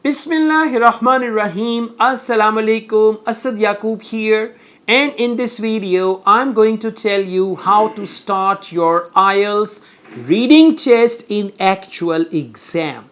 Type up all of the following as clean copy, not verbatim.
Bismillahirrahmanirrahim. Assalamu alaikum. Asad Yaqub here. And in this video, I'm going to tell you how to start your IELTS reading test in actual exam.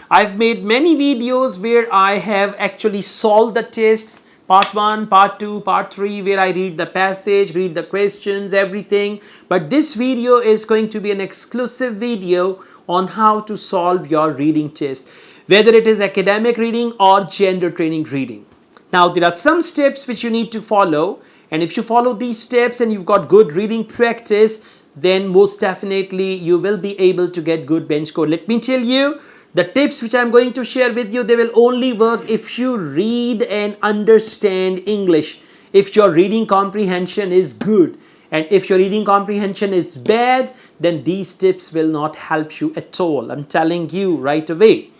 I've made many videos where I have actually solved the tests, part 1, part 2, part 3, where I read the passage, read the questions, everything. But this video is going to be an exclusive video on how to solve your reading test, whether it is academic reading or gender training reading. Now, there are some steps which you need to follow, and if you follow these steps and you've got good reading practice, then most definitely you will be able to get good bench score. Let me tell you, the tips which I'm going to share with you, they will only work if you read and understand English, if your reading comprehension is good. And if your reading comprehension is bad, then these tips will not help you at all. I'm telling you right away.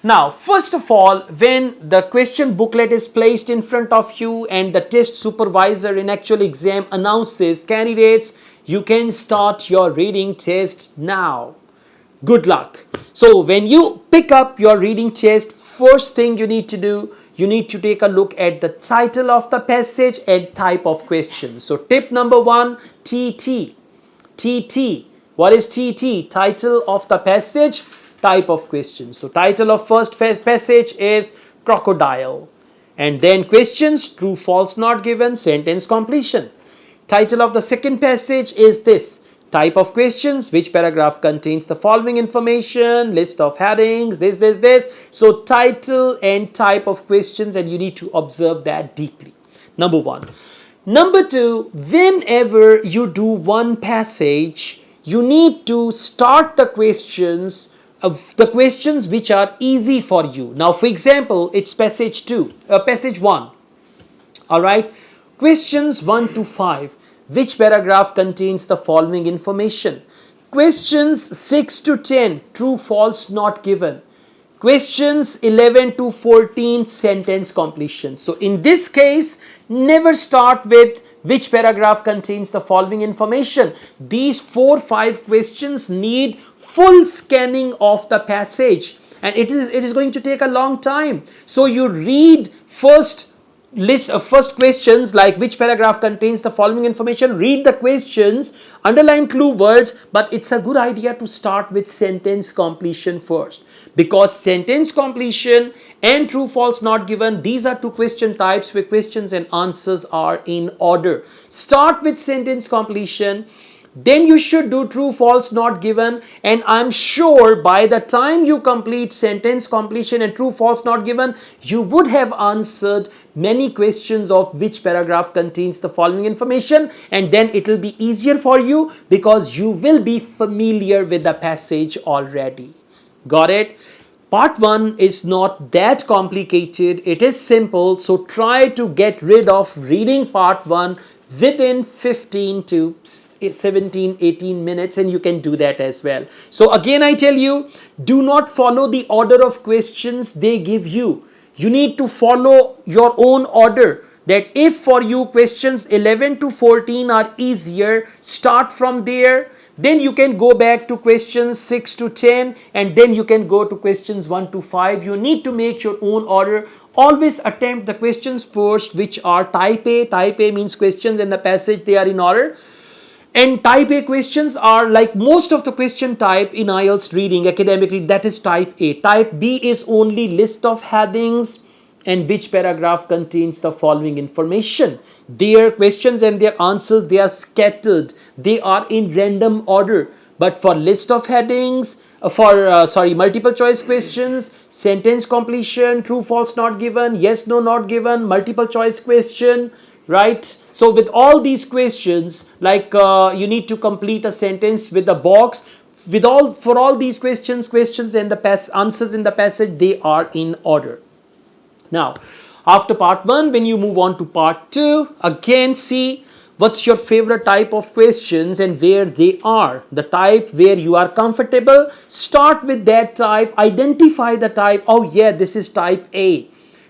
Now, first of all, when the question booklet is placed in front of you and the test supervisor in actual exam announces, candidates, you can start your reading test now. Good luck. So when you pick up your reading test, first thing you need to do, you need to take a look at the title of the passage and type of question. So tip number 1, TT. TT. What is TT? Title of the passage, type of question. So title of first passage is crocodile. And then questions, true, false, not given, sentence completion. Title of the second passage is this. Type of questions, which paragraph contains the following information, list of headings, this. So title and type of questions, and you need to observe that deeply. Number 1. Number 2, whenever you do one passage, you need to start the questions which are easy for you. Now, for example, it's passage 1. All right. Questions 1 to 5. Which paragraph contains the following information? Questions 6 to 10, true, false, not given. Questions 11 to 14, sentence completion. So in this case, never start with which paragraph contains the following information. These 4-5 questions need full scanning of the passage, and it is going to take a long time. So you read first questions like which paragraph contains the following information, read the questions, underline clue words, but it's a good idea to start with sentence completion first, because sentence completion and true, false, not given, these are two question types where questions and answers are in order. Start with sentence completion, then you should do true, false, not given, and I'm sure by the time you complete sentence completion and true, false, not given, you would have answered many questions of which paragraph contains the following information, and then it will be easier for you because you will be familiar with the passage already. Got it? Part 1 is not that complicated, it is simple, so try to get rid of reading part 1 within 15 to 17-18 minutes, and you can do that as well. So again, I tell you, do not follow the order of questions they give you. You need to follow your own order, that if for you questions 11 to 14 are easier, start from there. Then you can go back to questions 6 to 10, and then you can go to questions 1 to 5. You need to make your own order. Always attempt the questions first, which are type A. Type A means questions in the passage, they are in order. And type A questions are like most of the question type in IELTS reading, academic reading, that is type A. Type B is only list of headings and which paragraph contains the following information. Their questions and their answers, they are scattered. They are in random order. But for list of headings, multiple choice questions, sentence completion, true, false, not given, yes, no, not given, multiple choice question, right? So with all these questions, like you need to complete a sentence with a box. For all these questions and the answers in the passage, they are in order. Now, after part 1, when you move on to part 2, again see what's your favorite type of questions and where they are. The type where you are comfortable, start with that type, identify the type. Oh yeah, this is type A.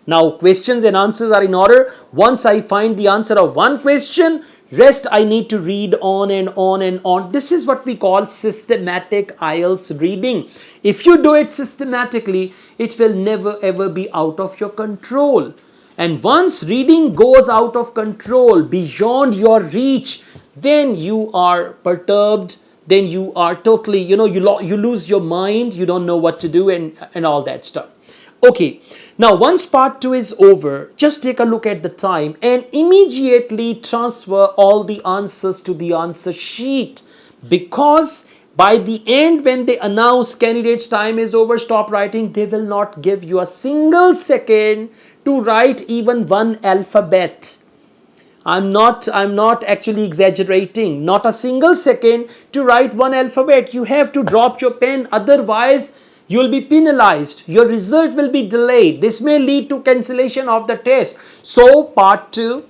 Now questions and answers are in order. Once I find the answer of one question, rest I need to read on and on and on. This is what we call systematic IELTS reading. If you do it systematically, it will never ever be out of your control. And once reading goes out of control, beyond your reach, then you are perturbed, then you are totally, you lose your mind, you don't know what to do, and all that stuff. Okay, now once part 2 is over, just take a look at the time and immediately transfer all the answers to the answer sheet, because by the end, when they announce candidates' time is over, stop writing, they will not give you a single second to write even one alphabet. I'm not actually exaggerating. Not a single second to write one alphabet. You have to drop your pen, otherwise you will be penalized. Your result will be delayed. This may lead to cancellation of the test. So part 2,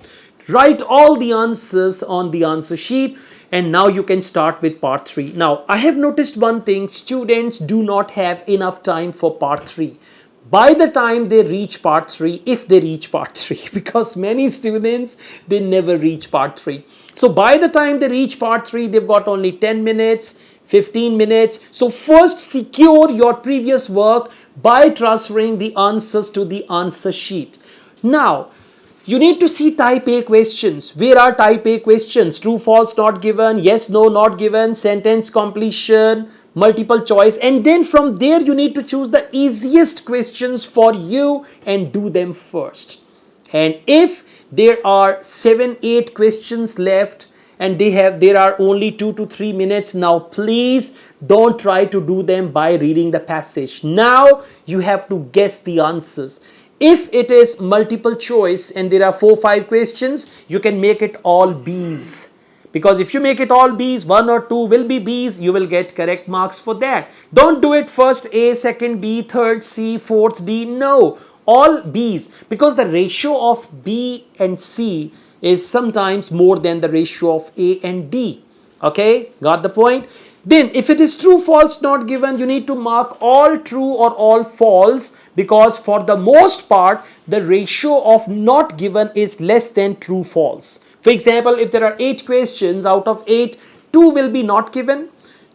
write all the answers on the answer sheet, and now you can start with part 3. Now I have noticed one thing: students do not have enough time for part 3. By the time they reach part 3, if they reach part 3, because many students, they never reach part 3. So by the time they reach part 3, they've got only 10 minutes, 15 minutes. So first secure your previous work by transferring the answers to the answer sheet. Now, you need to see type A questions. Where are type A questions? True, false, not given, yes, no, not given, sentence completion, multiple choice, and then from there you need to choose the easiest questions for you and do them first. And if there are 7-8 questions left and there are only 2 to 3 minutes, now please don't try to do them by reading the passage. Now you have to guess the answers. If it is multiple choice and there are 4-5 questions, you can make it all B's. Because if you make it all B's, 1 or 2 will be B's, you will get correct marks for that. Don't do it first A, second B, third C, fourth D. No, all B's, because the ratio of B and C is sometimes more than the ratio of A and D. Okay, got the point? Then if it is true, false, not given, you need to mark all true or all false, because for the most part, the ratio of not given is less than true, false. For example, if there are 8 questions, out of 8, 2 will be not given,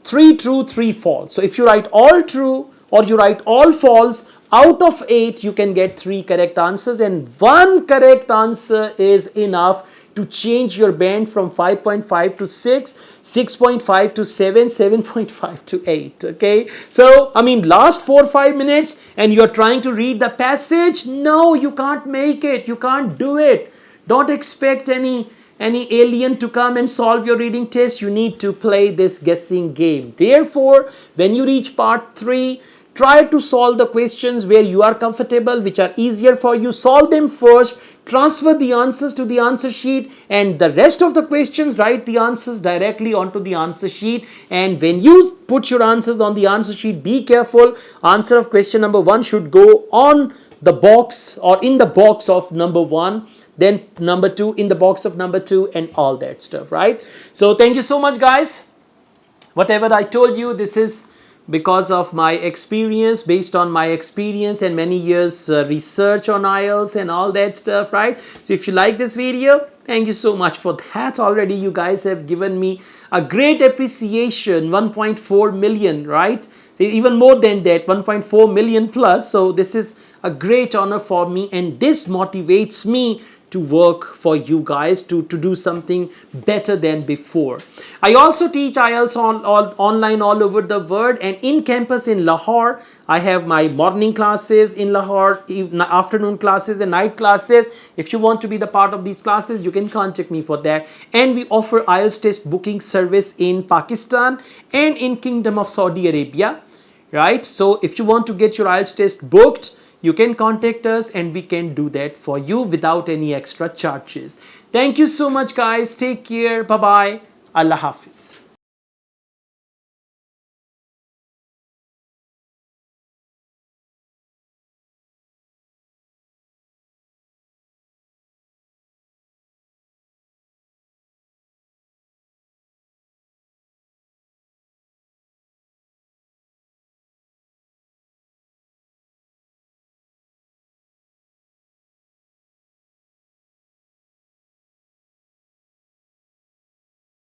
3 true, 3 false. So if you write all true or you write all false, out of 8 you can get 3 correct answers, and 1 correct answer is enough to change your band from 5.5 to 6, 6.5 to 7, 7.5 to 8. Okay, so I mean, last 4-5 minutes and you're trying to read the passage. No, you can't make it, you can't do it. Don't expect any alien to come and solve your reading test. You need to play this guessing game. Therefore, when you reach part 3, try to solve the questions where you are comfortable, which are easier for you. Solve them first, transfer the answers to the answer sheet, and the rest of the questions, write the answers directly onto the answer sheet. And when you put your answers on the answer sheet, be careful. Answer of question number 1 should go on the box or in the box of number 1. Then number 2 in the box of number 2, and all that stuff, right? So thank you so much, guys. Whatever I told you, this is because of my experience, based on my experience and many years research on IELTS and all that stuff, right? So if you like this video, thank you so much for that. Already you guys have given me a great appreciation, 1.4 million, right? Even more than that, 1.4 million plus. So this is a great honor for me, and this motivates me to work for you guys, to do something better than before. I also teach IELTS online all over the world, and in campus in Lahore, I have my morning classes in Lahore, afternoon classes and night classes. If you want to be the part of these classes, you can contact me for that. And we offer IELTS test booking service in Pakistan and in Kingdom of Saudi Arabia, right? So if you want to get your IELTS test booked, you can contact us and we can do that for you without any extra charges. Thank you so much, guys. Take care. Bye-bye. Allah Hafiz.